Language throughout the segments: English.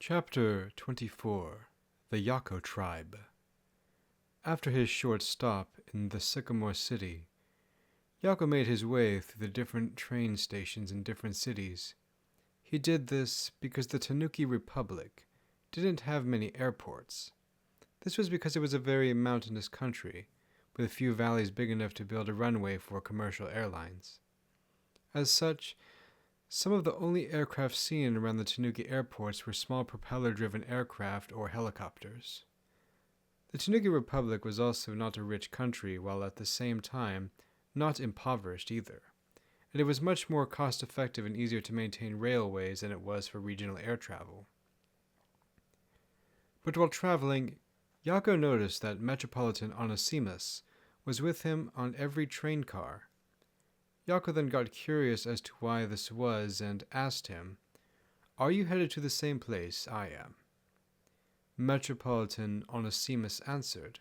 Chapter 24 The Yako Tribe. After his short stop in the Sycamore City, Yako made his way through the different train stations in different cities. He did this because the Tanuki Republic didn't have many airports. This was because it was a very mountainous country, with a few valleys big enough to build a runway for commercial airlines. As such, some of the only aircraft seen around the Tanuki airports were small propeller-driven aircraft or helicopters. The Tanuki Republic was also not a rich country, while at the same time not impoverished either, and it was much more cost-effective and easier to maintain railways than it was for regional air travel. But while traveling, Yako noticed that Metropolitan Onesimus was with him on every train car. Yako then got curious as to why this was and asked him, "Are you headed to the same place I am?" Metropolitan Onesimus answered,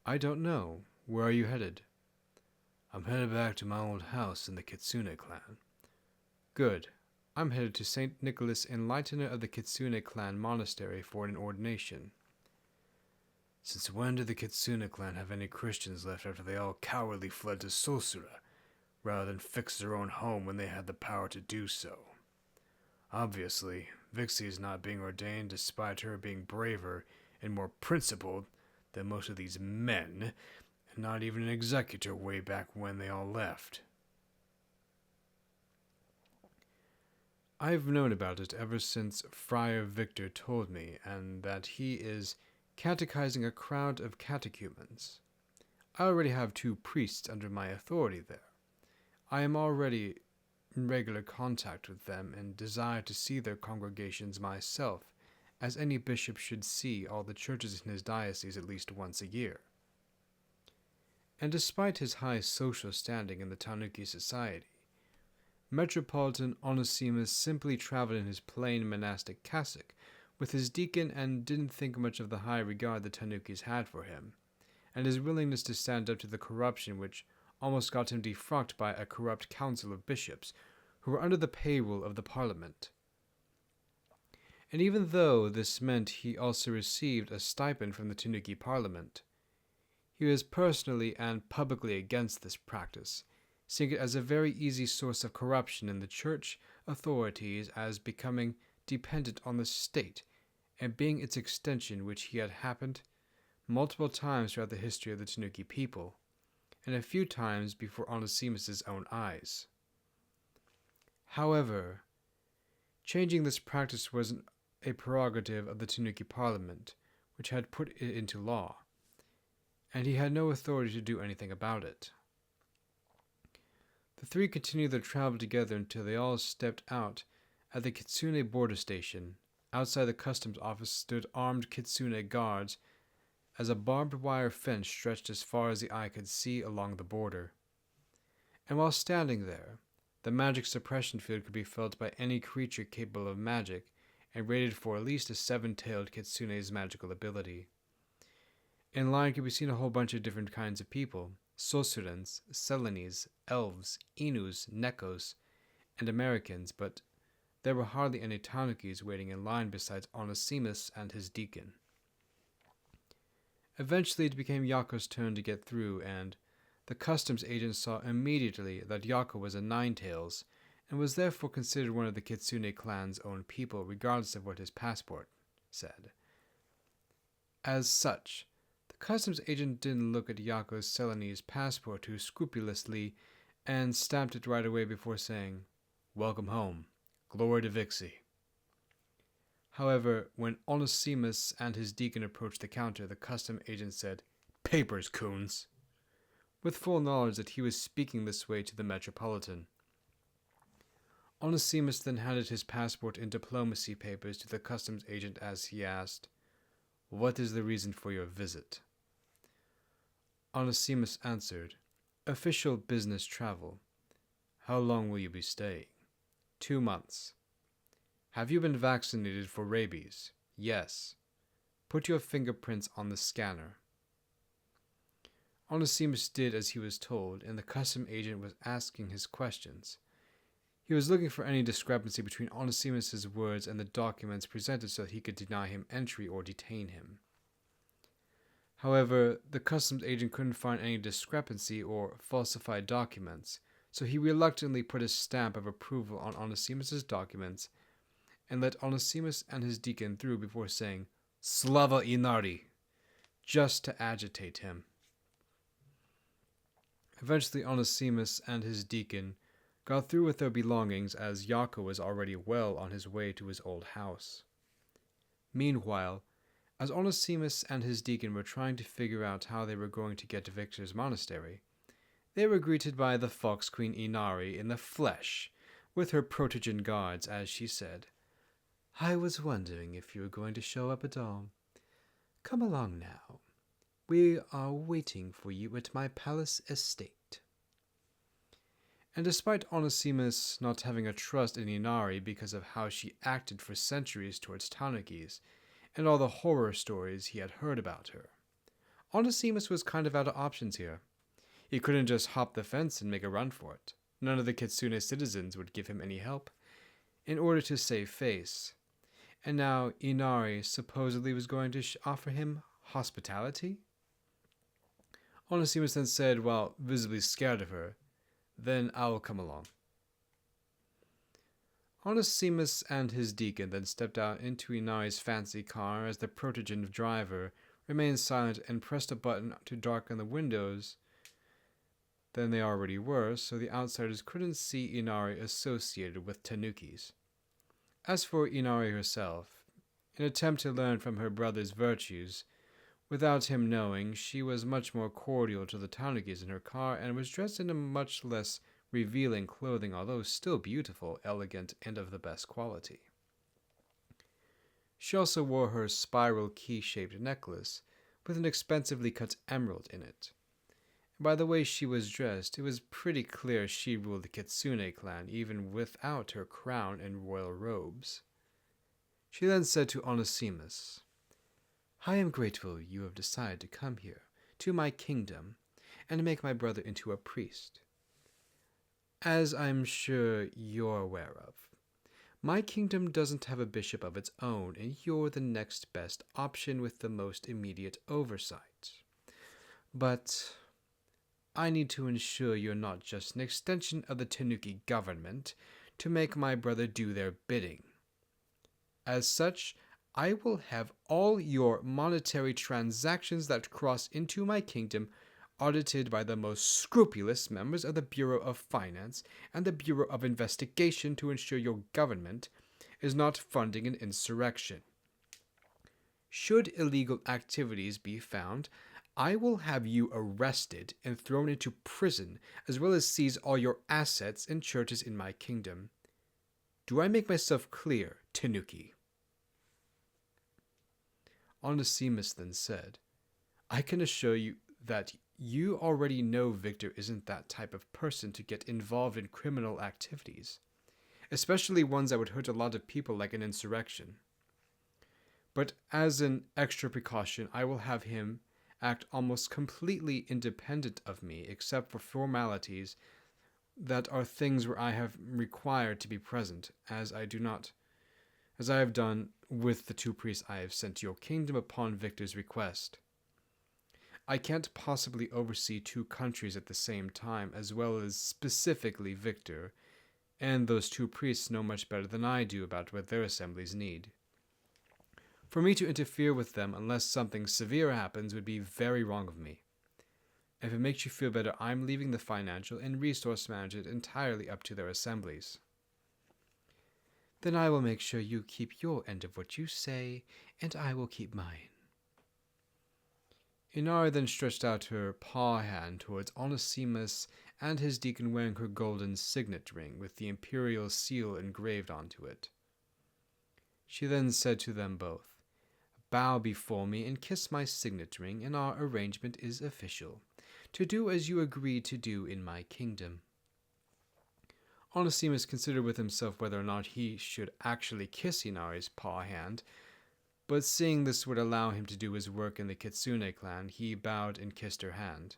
"I don't know. Where are you headed?" "I'm headed back to my old house in the Kitsune clan." "Good. I'm headed to St. Nicholas Enlightener of the Kitsune clan monastery for an ordination." "Since when did the Kitsune clan have any Christians left after they all cowardly fled to Sosura, rather than fix their own home when they had the power to do so? Obviously, Vixie is not being ordained despite her being braver and more principled than most of these men, and not even an executor way back when they all left." "I've known about it ever since Friar Victor told me, and that he is catechizing a crowd of catechumens. I already have 2 priests under my authority there. I am already in regular contact with them and desire to see their congregations myself, as any bishop should see all the churches in his diocese at least once a year." And despite his high social standing in the Tanuki society, Metropolitan Onesimus simply traveled in his plain monastic cassock with his deacon and didn't think much of the high regard the Tanukis had for him, and his willingness to stand up to the corruption which almost got him defrocked by a corrupt council of bishops who were under the payroll of the parliament. And even though this meant he also received a stipend from the Tanuki parliament, he was personally and publicly against this practice, seeing it as a very easy source of corruption in the church authorities, as becoming dependent on the state and being its extension, which he had happened multiple times throughout the history of the Tanuki people, and a few times before Onesimus's own eyes. However, changing this practice was a prerogative of the Tanuki Parliament, which had put it into law, and he had no authority to do anything about it. The 3 continued their travel together until they all stepped out at the Kitsune border station. Outside the customs office stood armed Kitsune guards as a barbed wire fence stretched as far as the eye could see along the border. And while standing there, the magic suppression field could be felt by any creature capable of magic and rated for at least a 7-tailed kitsune's magical ability. In line could be seen a whole bunch of different kinds of people: Sosurans, Selenes, Elves, Inus, Nekos, and Americans, but there were hardly any Tanukis waiting in line besides Onesimus and his deacon. Eventually it became Yako's turn to get through, and the customs agent saw immediately that Yako was a 9-tails, and was therefore considered one of the Kitsune clan's own people, regardless of what his passport said. As such, the customs agent didn't look at Yako's Selenese passport too scrupulously, and stamped it right away before saying, "Welcome home. Glory to Vixie." However, when Onesimus and his deacon approached the counter, the custom agent said, "Papers, coons," with full knowledge that he was speaking this way to the Metropolitan. Onesimus then handed his passport and diplomacy papers to the customs agent as he asked, "What is the reason for your visit?" Onesimus answered, "Official business travel." "How long will you be staying?" 2 months. "Have you been vaccinated for rabies?" "Yes." "Put your fingerprints on the scanner." Onesimus did as he was told, and the custom agent was asking his questions. He was looking for any discrepancy between Onesimus's words and the documents presented so that he could deny him entry or detain him. However, the customs agent couldn't find any discrepancy or falsified documents, so he reluctantly put his stamp of approval on Onesimus's documents and let Onesimus and his deacon through before saying, "Slava Inari," just to agitate him. Eventually, Onesimus and his deacon got through with their belongings as Yako was already well on his way to his old house. Meanwhile, as Onesimus and his deacon were trying to figure out how they were going to get to Victor's monastery, they were greeted by the Fox Queen Inari in the flesh, with her protogen guards, as she said, "I was wondering if you were going to show up at all. Come along now. We are waiting for you at my palace estate." And despite Onesimus not having a trust in Inari because of how she acted for centuries towards tanukis, and all the horror stories he had heard about her, Onesimus was kind of out of options here. He couldn't just hop the fence and make a run for it. None of the kitsune citizens would give him any help in order to save face. And now Inari supposedly was going to offer him hospitality? Onesimus then said, while visibly scared of her, "Then I will come along." Onesimus and his deacon then stepped out into Inari's fancy car as the protogen driver remained silent and pressed a button to darken the windows than they already were, so the outsiders couldn't see Inari associated with tanukis. As for Inari herself, in an attempt to learn from her brother's virtues, without him knowing, she was much more cordial to the tanukis in her car and was dressed in a much less revealing clothing, although still beautiful, elegant, and of the best quality. She also wore her spiral key-shaped necklace with an expensively cut emerald in it. By the way she was dressed, it was pretty clear she ruled the Kitsune clan even without her crown and royal robes. She then said to Onesimus, "I am grateful you have decided to come here, to my kingdom, and make my brother into a priest. As I'm sure you're aware of, my kingdom doesn't have a bishop of its own, and you're the next best option with the most immediate oversight. But I need to ensure you're not just an extension of the tanuki government to make my brother do their bidding. As such, I will have all your monetary transactions that cross into my kingdom audited by the most scrupulous members of the Bureau of Finance and the Bureau of Investigation to ensure your government is not funding an insurrection. Should illegal activities be found, I will have you arrested and thrown into prison, as well as seize all your assets and churches in my kingdom. Do I make myself clear, Tanuki?" Onesimus then said, "I can assure you that you already know Victor isn't that type of person to get involved in criminal activities, especially ones that would hurt a lot of people like an insurrection. But as an extra precaution, I will have him act almost completely independent of me, except for formalities that are things where I have required to be present, as I have done with the 2 priests I have sent to your kingdom upon Victor's request. I can't possibly oversee 2 countries at the same time, as well as specifically Victor, and those 2 priests know much better than I do about what their assemblies need. For me to interfere with them unless something severe happens would be very wrong of me. If it makes you feel better, I'm leaving the financial and resource management entirely up to their assemblies." "Then I will make sure you keep your end of what you say, and I will keep mine." Inari then stretched out her paw hand towards Onesimus and his deacon wearing her golden signet ring with the imperial seal engraved onto it. She then said to them both, "Bow before me and kiss my signet ring, and our arrangement is official, to do as you agreed to do in my kingdom." Onesimus considered with himself whether or not he should actually kiss Inari's paw hand, but seeing this would allow him to do his work in the Kitsune clan, he bowed and kissed her hand.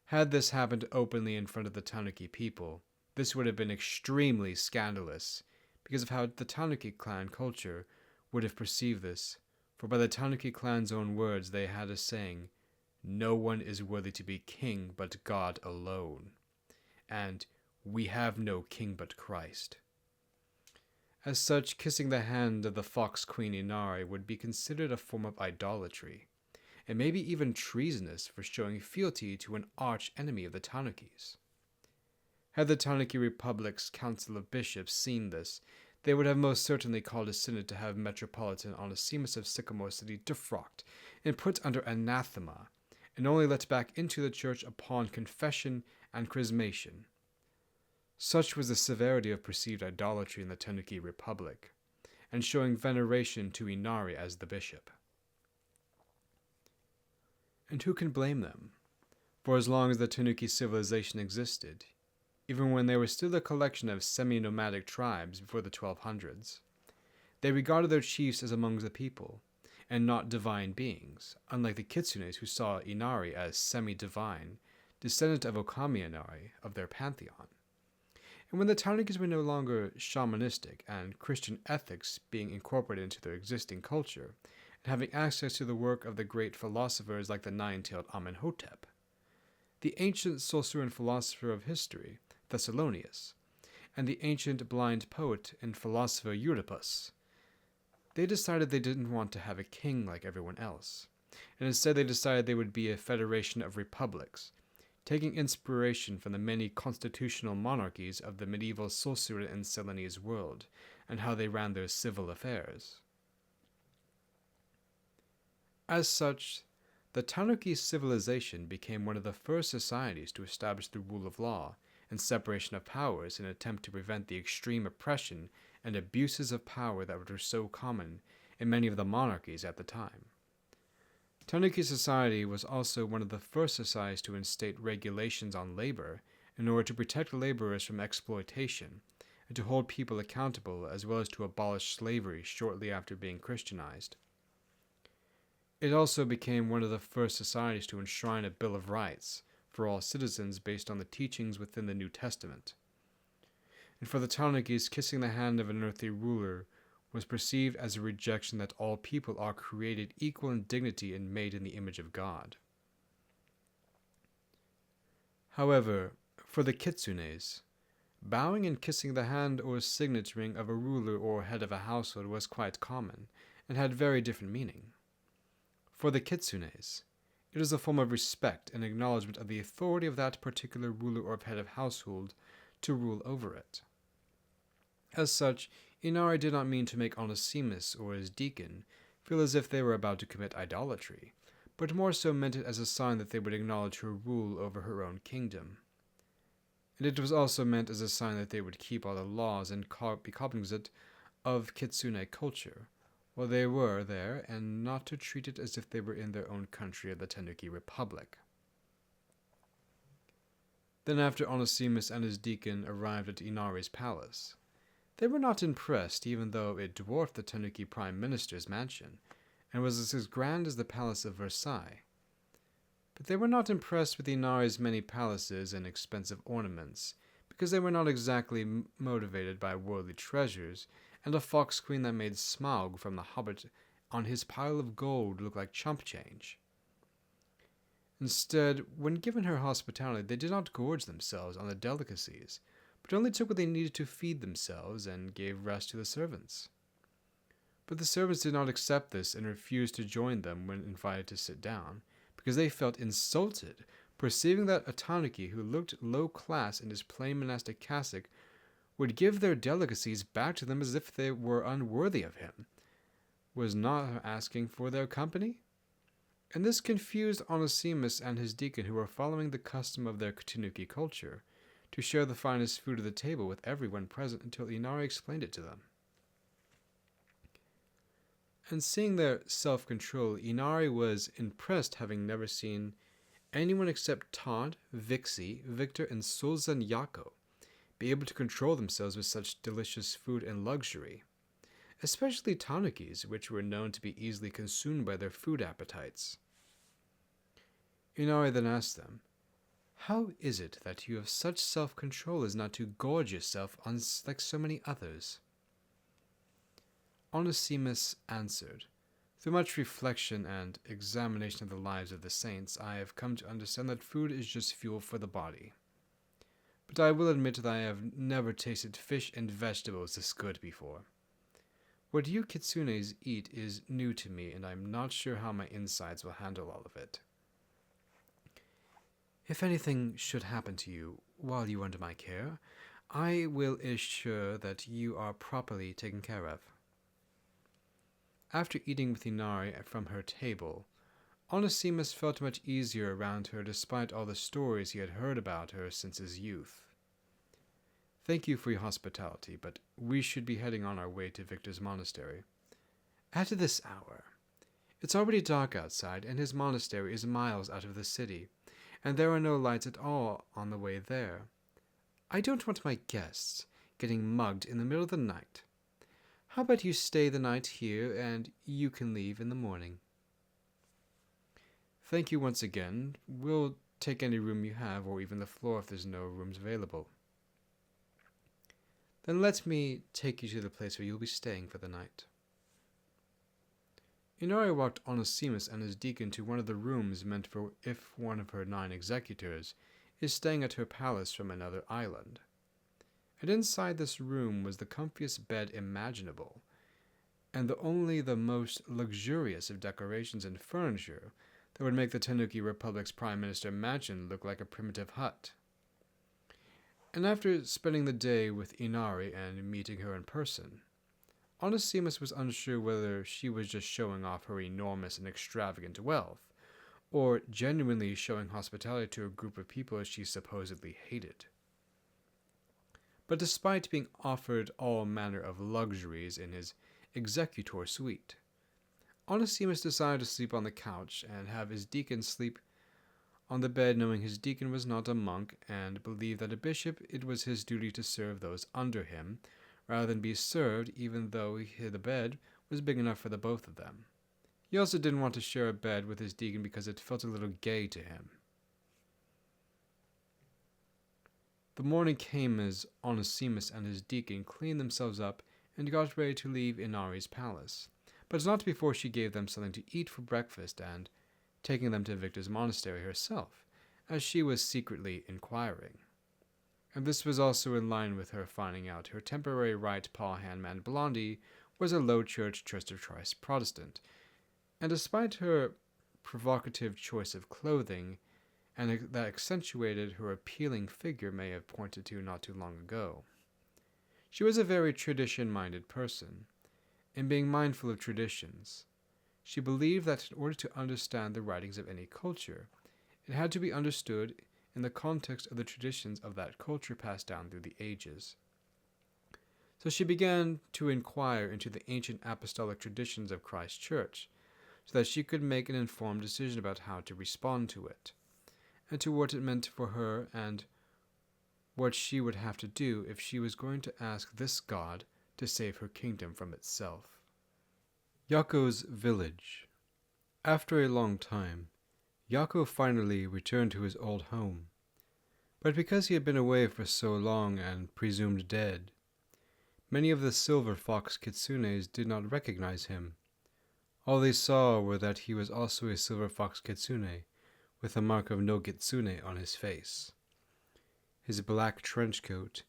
Had this happened openly in front of the Tanuki people, This would have been extremely scandalous because of how the tanuki clan culture would have perceived this, for by the tanuki clan's own words they had a saying, "No one is worthy to be king but God alone," and "We have no king but Christ." As such, kissing the hand of the fox queen Inari would be considered a form of idolatry, and maybe even treasonous for showing fealty to an arch enemy of the Tanukis. Had the Tanuki Republic's Council of Bishops seen this, they would have most certainly called a synod to have Metropolitan Onesimus of Sycamore City defrocked and put under anathema, and only let back into the church upon confession and chrismation. Such was the severity of perceived idolatry in the Tanuki Republic, and showing veneration to Inari as the bishop. And who can blame them? For as long as the Tanuki civilization existed, even when they were still a collection of semi-nomadic tribes before the 1200s, they regarded their chiefs as among the people, and not divine beings, unlike the kitsunes who saw Inari as semi-divine, descendant of Okami Inari of their pantheon. And when the Tanukis were no longer shamanistic and Christian ethics being incorporated into their existing culture, and having access to the work of the great philosophers like the nine-tailed Amenhotep, the ancient Saussurian philosopher of history, Thessalonius, and the ancient blind poet and philosopher Euripus, they decided they didn't want to have a king like everyone else, and instead they decided they would be a federation of republics, taking inspiration from the many constitutional monarchies of the medieval Saussurian and Celanese world, and how they ran their civil affairs. As such, the Tanuki civilization became one of the first societies to establish the rule of law and separation of powers in an attempt to prevent the extreme oppression and abuses of power that were so common in many of the monarchies at the time. Tanuki society was also one of the first societies to instate regulations on labor in order to protect laborers from exploitation and to hold people accountable, as well as to abolish slavery shortly after being Christianized. It also became one of the first societies to enshrine a Bill of Rights for all citizens based on the teachings within the New Testament. And for the Tanukis, kissing the hand of an earthly ruler was perceived as a rejection that all people are created equal in dignity and made in the image of God. However, for the kitsunes, bowing and kissing the hand or signet ring of a ruler or head of a household was quite common, and had very different meaning. For the kitsunes, it is a form of respect and acknowledgement of the authority of that particular ruler or head of household to rule over it. As such, Inari did not mean to make Onesimus or his deacon feel as if they were about to commit idolatry, but more so meant it as a sign that they would acknowledge her rule over her own kingdom. And it was also meant as a sign that they would keep all the laws and be cognizant of kitsune culture while they were there, and not to treat it as if they were in their own country of the Tanuki Republic. Then after Onesimus and his deacon arrived at Inari's palace, they were not impressed, even though it dwarfed the Tanuki Prime Minister's mansion, and was as grand as the Palace of Versailles. But they were not impressed with Inari's many palaces and expensive ornaments, because they were not exactly motivated by worldly treasures, and a fox queen that made Smaug from the Hobbit on his pile of gold look like chump change. Instead, when given her hospitality, they did not gorge themselves on the delicacies, but only took what they needed to feed themselves and gave rest to the servants. But the servants did not accept this and refused to join them when invited to sit down, because they felt insulted, perceiving that a tanuki who looked low class in his plain monastic cassock would give their delicacies back to them as if they were unworthy of him, was not asking for their company. And this confused Onesimus and his deacon, who were following the custom of their Tanuki culture, to share the finest food at the table with everyone present until Inari explained it to them. And seeing their self-control, Inari was impressed, having never seen anyone except Todd, Vixie, Victor, and Sulzan Yako be able to control themselves with such delicious food and luxury, especially tanukis, which were known to be easily consumed by their food appetites. Inari then asked them, How is it that you have such self-control as not to gorge yourself on like so many others? Onesimus answered, through much reflection and examination of the lives of the saints, I have come to understand that food is just fuel for the body. But I will admit that I have never tasted fish and vegetables this good before. What you kitsunes eat is new to me, and I'm not sure how my insides will handle all of it. If anything should happen to you while you are under my care, I will ensure that you are properly taken care of. After eating with Inari from her table, Onesimus felt much easier around her despite all the stories he had heard about her since his youth. Thank you for your hospitality, but we should be heading on our way to Victor's monastery. At this hour. It's already dark outside, and his monastery is miles out of the city, and there are no lights at all on the way there. I don't want my guests getting mugged in the middle of the night. How about you stay the night here, and you can leave in the morning? Thank you once again. We'll take any room you have, or even the floor if there's no rooms available. Then let me take you to the place where you'll be staying for the night. Inari walked Onesimus and his deacon to one of the rooms meant for if one of her 9 executors is staying at her palace from another island. And inside this room was the comfiest bed imaginable, and only the most luxurious of decorations and furniture that would make the Tanuki Republic's Prime Minister mansion look like a primitive hut. And after spending the day with Inari and meeting her in person, Onesimus was unsure whether she was just showing off her enormous and extravagant wealth, or genuinely showing hospitality to a group of people she supposedly hated. But despite being offered all manner of luxuries in his executor suite, Onesimus decided to sleep on the couch and have his deacon sleep on the bed, knowing his deacon was not a monk and believed that a bishop it was his duty to serve those under him, rather than be served, even though the bed was big enough for the both of them. He also didn't want to share a bed with his deacon because it felt a little gay to him. The morning came as Onesimus and his deacon cleaned themselves up and got ready to leave Inari's palace, but not before she gave them something to eat for breakfast and taking them to Victor's monastery herself, as she was secretly inquiring. And this was also in line with her finding out her temporary right paw handman Blondie was a Low Church Church of Christ Protestant, and despite her provocative choice of clothing, and that accentuated her appealing figure may have pointed to not too long ago, she was a very tradition-minded person, and being mindful of traditions, she believed that in order to understand the writings of any culture, it had to be understood in the context of the traditions of that culture passed down through the ages. So she began to inquire into the ancient apostolic traditions of Christ's Church, so that she could make an informed decision about how to respond to it, and to what it meant for her, and what she would have to do if she was going to ask this God to save her kingdom from itself. Yako's village. After a long time, Yako finally returned to his old home, but because he had been away for so long and presumed dead, many of the silver fox kitsunes did not recognize him. All they saw were that he was also a silver fox kitsune, with a mark of no kitsune on his face. His black trench coat,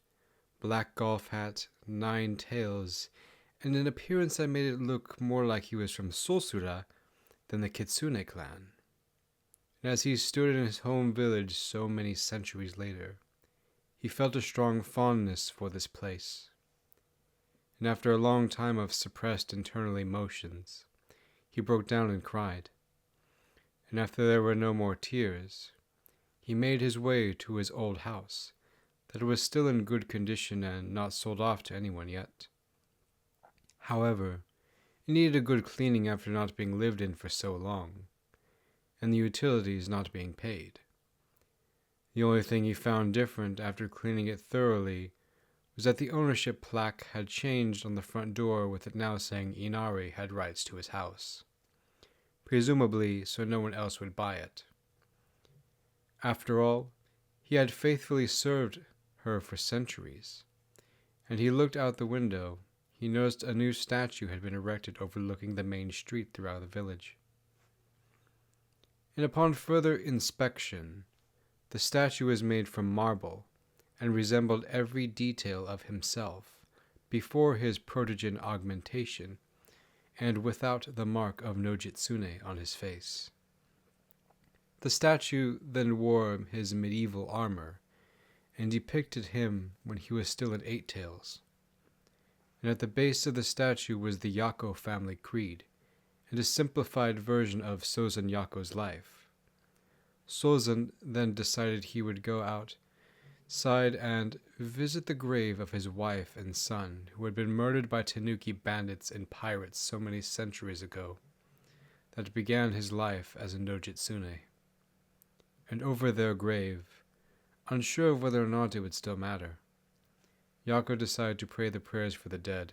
black golf hat, 9 tails, and an appearance that made it look more like he was from Sosura than the Kitsune clan. And as he stood in his home village so many centuries later, he felt a strong fondness for this place. And after a long time of suppressed internal emotions, he broke down and cried. And after there were no more tears, he made his way to his old house, that was still in good condition and not sold off to anyone yet. However, it needed a good cleaning after not being lived in for so long, and the utilities not being paid. The only thing he found different after cleaning it thoroughly was that the ownership plaque had changed on the front door, with it now saying Inari had rights to his house, presumably so no one else would buy it. After all, He had faithfully served her for centuries. And he looked out the window. He noticed a new statue had been erected overlooking the main street throughout the village. And upon further inspection, the statue was made from marble and resembled every detail of himself before his protogen augmentation, and without the mark of no kitsune on his face. The statue then wore his medieval armor and depicted him when he was still in Eight Tails. And at the base of the statue was the Yako family creed, and a simplified version of Sozan Yako's life. Sozan then decided he would go outside and visit the grave of his wife and son, who had been murdered by tanuki bandits and pirates so many centuries ago, that began his life as a no-jitsune. And over their grave, unsure of whether or not it would still matter, Yako decided to pray the prayers for the dead.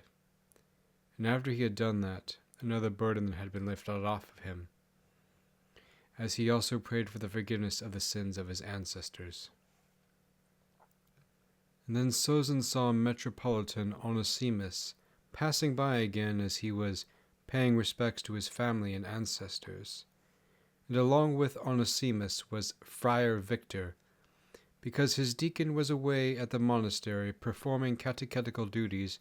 And after he had done that, another burden had been lifted off of him, as he also prayed for the forgiveness of the sins of his ancestors. And then Sozan saw Metropolitan Onesimus passing by again as he was paying respects to his family and ancestors. And along with Onesimus was Friar Victor, because his deacon was away at the monastery performing catechetical duties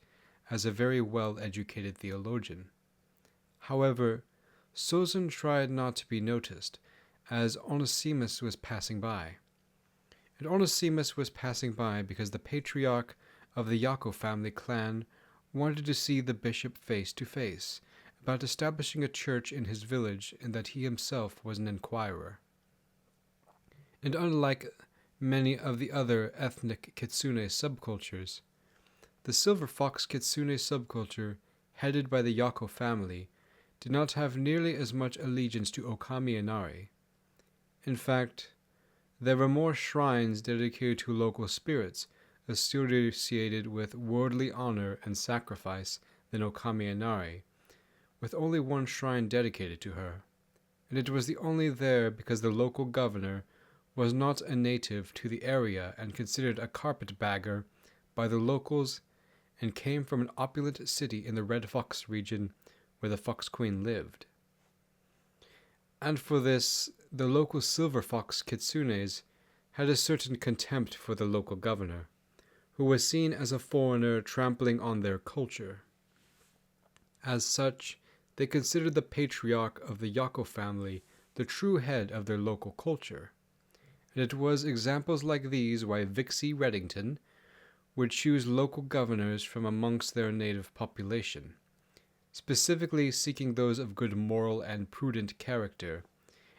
as a very well-educated theologian. However, Sozan tried not to be noticed, as Onesimus was passing by. And Onesimus was passing by because the patriarch of the Yako family clan wanted to see the bishop face to face about establishing a church in his village, and that he himself was an inquirer. And unlike many of the other ethnic kitsune subcultures, the silver fox kitsune subculture, headed by the Yako family, did not have nearly as much allegiance to Okami Inari. In fact, there were more shrines dedicated to local spirits associated with worldly honor and sacrifice than Okami Inari, with only one shrine dedicated to her, and it was the only there because the local governor was not a native to the area and considered a carpetbagger by the locals, and came from an opulent city in the Red Fox region where the Fox Queen lived. And for this, the local silver fox kitsunes had a certain contempt for the local governor, who was seen as a foreigner trampling on their culture. As such, they considered the patriarch of the Yako family the true head of their local culture, and it was examples like these why Vixie Reddington would choose local governors from amongst their native population, specifically seeking those of good moral and prudent character,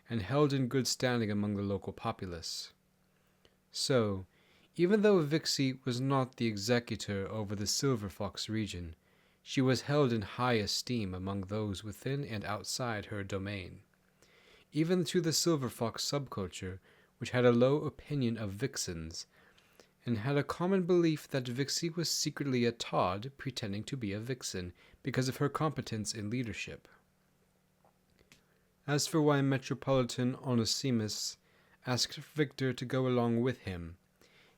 and held in good standing among the local populace. So, even though Vixie was not the executor over the Silver Fox region, she was held in high esteem among those within and outside her domain. Even to the Silver Fox subculture, which had a low opinion of vixens, and had a common belief that Vixie was secretly a Todd pretending to be a vixen because of her competence in leadership. As for why Metropolitan Onesimus asked Victor to go along with him,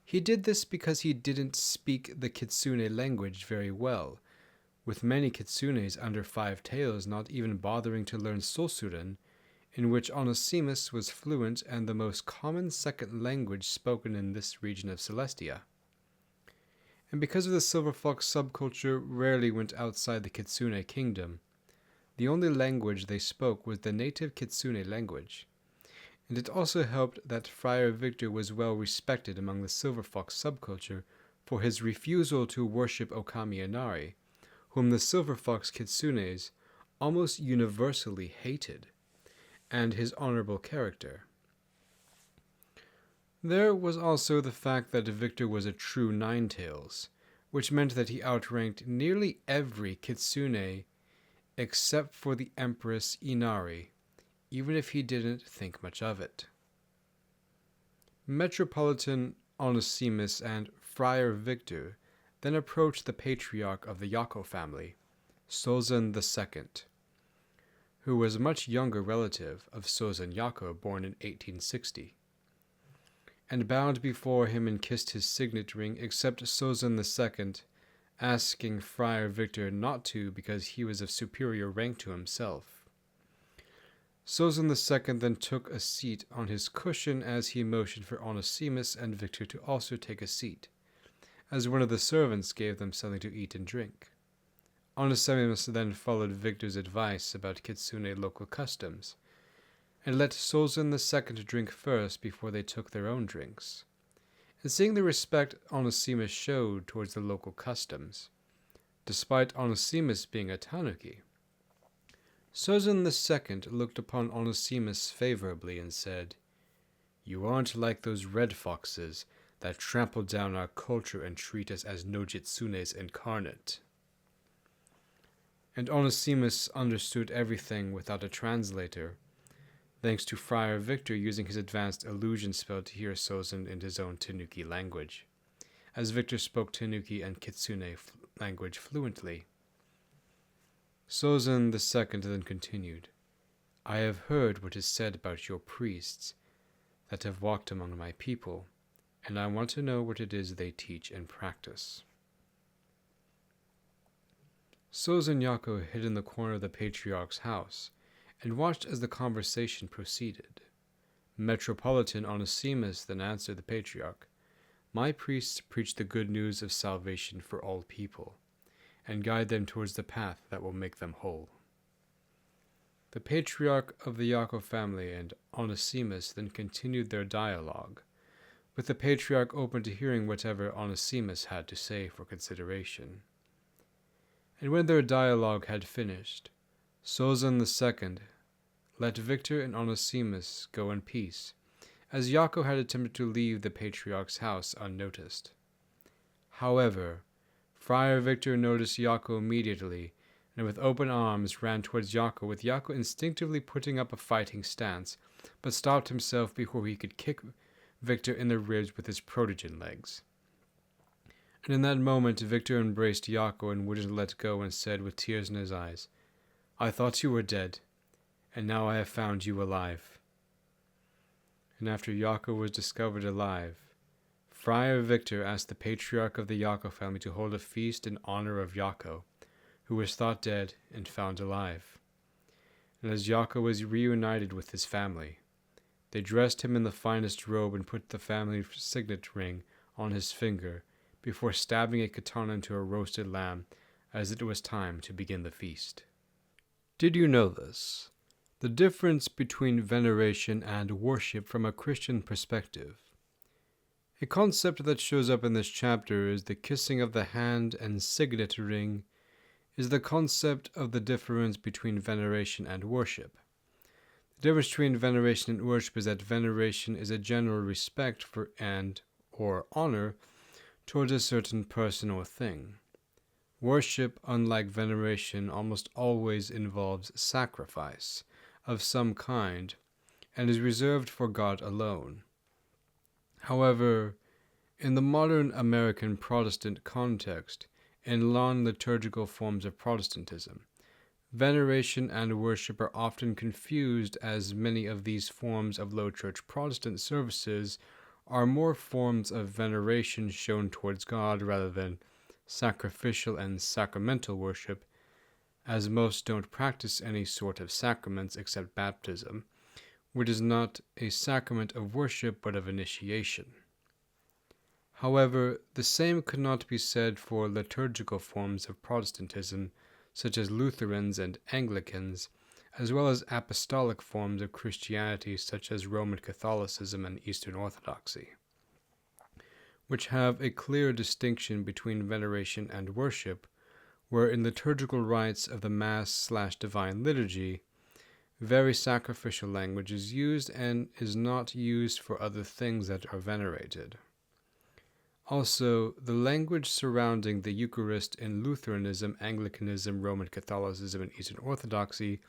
he did this because he didn't speak the kitsune language very well, with many kitsunes under 5 tails not even bothering to learn Sosuren, in which Onesimus was fluent and the most common second language spoken in this region of Celestia. And because of the Silver Fox subculture rarely went outside the Kitsune kingdom, the only language they spoke was the native Kitsune language. And it also helped that Friar Victor was well respected among the Silver Fox subculture for his refusal to worship Okami Inari, whom the Silver Fox Kitsunes almost universally hated, and his honorable character. There was also the fact that Victor was a true Ninetails, which meant that he outranked nearly every Kitsune except for the Empress Inari, even if he didn't think much of it. Metropolitan Onesimus and Friar Victor then approached the patriarch of the Yako family, Sozan II, who was a much younger relative of Sozan Yako, born in 1860. and bowed before him and kissed his signet ring, except Sozin II, asking Friar Victor not to because he was of superior rank to himself. Sozin II then took a seat on his cushion as he motioned for Onesimus and Victor to also take a seat, as one of the servants gave them something to eat and drink. Onesimus then followed Victor's advice about kitsune local customs, and let Sozin II drink first before they took their own drinks. And seeing the respect Onesimus showed towards the local customs, despite Onesimus being a tanuki, Sozin II looked upon Onesimus favorably and said, "You aren't like those red foxes that trample down our culture and treat us as no-jitsunes incarnate." And Onesimus understood everything without a translator, thanks to Friar Victor using his advanced illusion spell to hear Sozin in his own tanuki language, as Victor spoke tanuki and kitsune language fluently. Sozin II then continued, "I have heard what is said about your priests that have walked among my people, and I want to know what it is they teach and practice." Sozin Yako hid in the corner of the patriarch's house and watched as the conversation proceeded. Metropolitan Onesimus then answered the patriarch, "My priests preach the good news of salvation for all people, and guide them towards the path that will make them whole." The patriarch of the Yako family and Onesimus then continued their dialogue, with the patriarch open to hearing whatever Onesimus had to say for consideration. And when their dialogue had finished, Sozin II let Victor and Onesimus go in peace, as Yako had attempted to leave the patriarch's house unnoticed. However, Friar Victor noticed Yako immediately, and with open arms ran towards Yako, with Yako instinctively putting up a fighting stance, but stopped himself before he could kick Victor in the ribs with his protogen legs. And in that moment Victor embraced Yako and wouldn't let go and said with tears in his eyes, "I thought you were dead, and now I have found you alive." And after Yako was discovered alive, Friar Victor asked the patriarch of the Yako family to hold a feast in honor of Yako, who was thought dead and found alive. And as Yako was reunited with his family, they dressed him in the finest robe and put the family signet ring on his finger before stabbing a katana into a roasted lamb, as it was time to begin the feast. Did you know this? The difference between veneration and worship from a Christian perspective. A concept that shows up in this chapter is the kissing of the hand and signet ring is the concept of the difference between veneration and worship. The difference between veneration and worship is that veneration is a general respect for and or honor towards a certain person or thing. Worship, unlike veneration, almost always involves sacrifice of some kind and is reserved for God alone. However, in the modern American Protestant context, in non-liturgical forms of Protestantism, veneration and worship are often confused, as many of these forms of low church Protestant services are more forms of veneration shown towards God rather than sacrificial and sacramental worship, as most don't practice any sort of sacraments except baptism, which is not a sacrament of worship but of initiation. However, the same could not be said for liturgical forms of Protestantism, such as Lutherans and Anglicans, as well as apostolic forms of Christianity such as Roman Catholicism and Eastern Orthodoxy, which have a clear distinction between veneration and worship, where in liturgical rites of the Mass/Divine Liturgy, very sacrificial language is used and is not used for other things that are venerated. Also, the language surrounding the Eucharist in Lutheranism, Anglicanism, Roman Catholicism, and Eastern Orthodoxy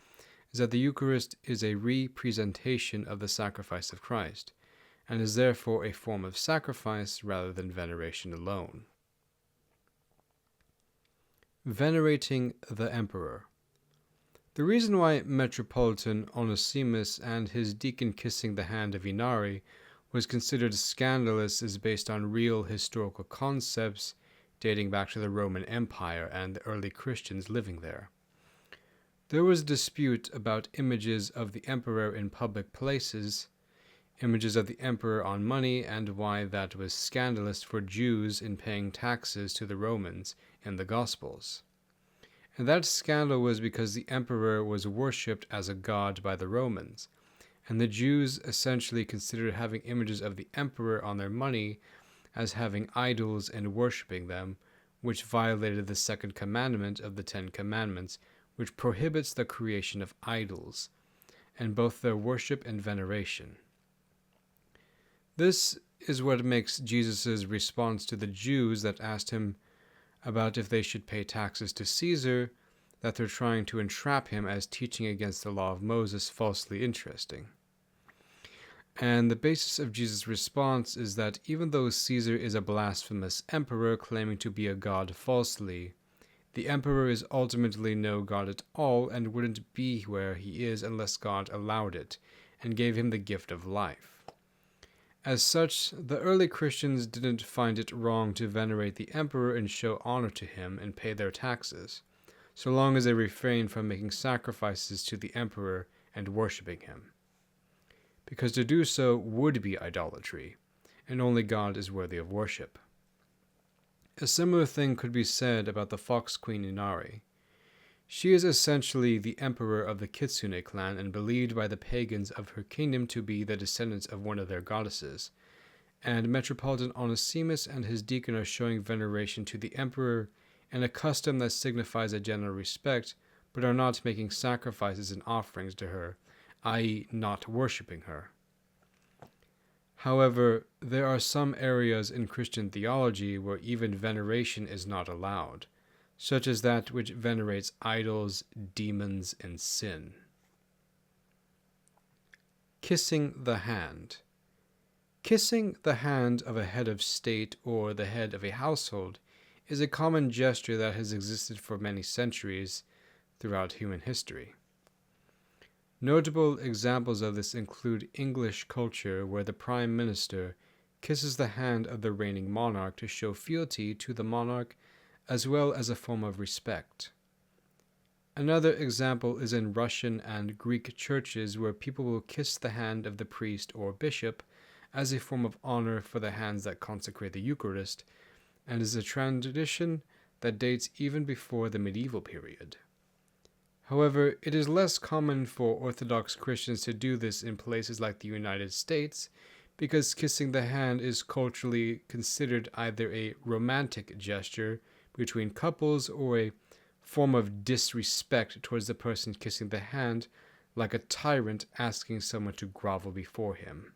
is that the Eucharist is a representation of the sacrifice of Christ, and is therefore a form of sacrifice rather than veneration alone. Venerating the Emperor. The reason why Metropolitan Onesimus and his deacon kissing the hand of Inari was considered scandalous is based on real historical concepts dating back to the Roman Empire and the early Christians living there. There was a dispute about images of the emperor in public places, images of the emperor on money, and why that was scandalous for Jews in paying taxes to the Romans in the Gospels. And that scandal was because the emperor was worshipped as a god by the Romans, and the Jews essentially considered having images of the emperor on their money as having idols and worshipping them, which violated the second commandment of the Ten Commandments, which prohibits the creation of idols, and both their worship and veneration. This is what makes Jesus' response to the Jews that asked him about if they should pay taxes to Caesar, that they're trying to entrap him as teaching against the law of Moses, falsely interesting. And the basis of Jesus' response is that even though Caesar is a blasphemous emperor claiming to be a god falsely, the emperor is ultimately no god at all and wouldn't be where he is unless God allowed it and gave him the gift of life. As such, the early Christians didn't find it wrong to venerate the emperor and show honor to him and pay their taxes, so long as they refrained from making sacrifices to the emperor and worshipping him. Because to do so would be idolatry, and only God is worthy of worship. A similar thing could be said about the fox queen Inari. She is essentially the emperor of the Kitsune clan and believed by the pagans of her kingdom to be the descendants of one of their goddesses, and Metropolitan Onesimus and his deacon are showing veneration to the emperor in a custom that signifies a general respect, but are not making sacrifices and offerings to her, i.e. not worshipping her. However, there are some areas in Christian theology where even veneration is not allowed, such as that which venerates idols, demons, and sin. Kissing the hand. Kissing the hand of a head of state or the head of a household is a common gesture that has existed for many centuries throughout human history. Notable examples of this include English culture, where the Prime Minister kisses the hand of the reigning monarch to show fealty to the monarch as well as a form of respect. Another example is in Russian and Greek churches, where people will kiss the hand of the priest or bishop as a form of honor for the hands that consecrate the Eucharist, and is a tradition that dates even before the medieval period. However, it is less common for Orthodox Christians to do this in places like the United States, because kissing the hand is culturally considered either a romantic gesture between couples or a form of disrespect towards the person kissing the hand, like a tyrant asking someone to grovel before him.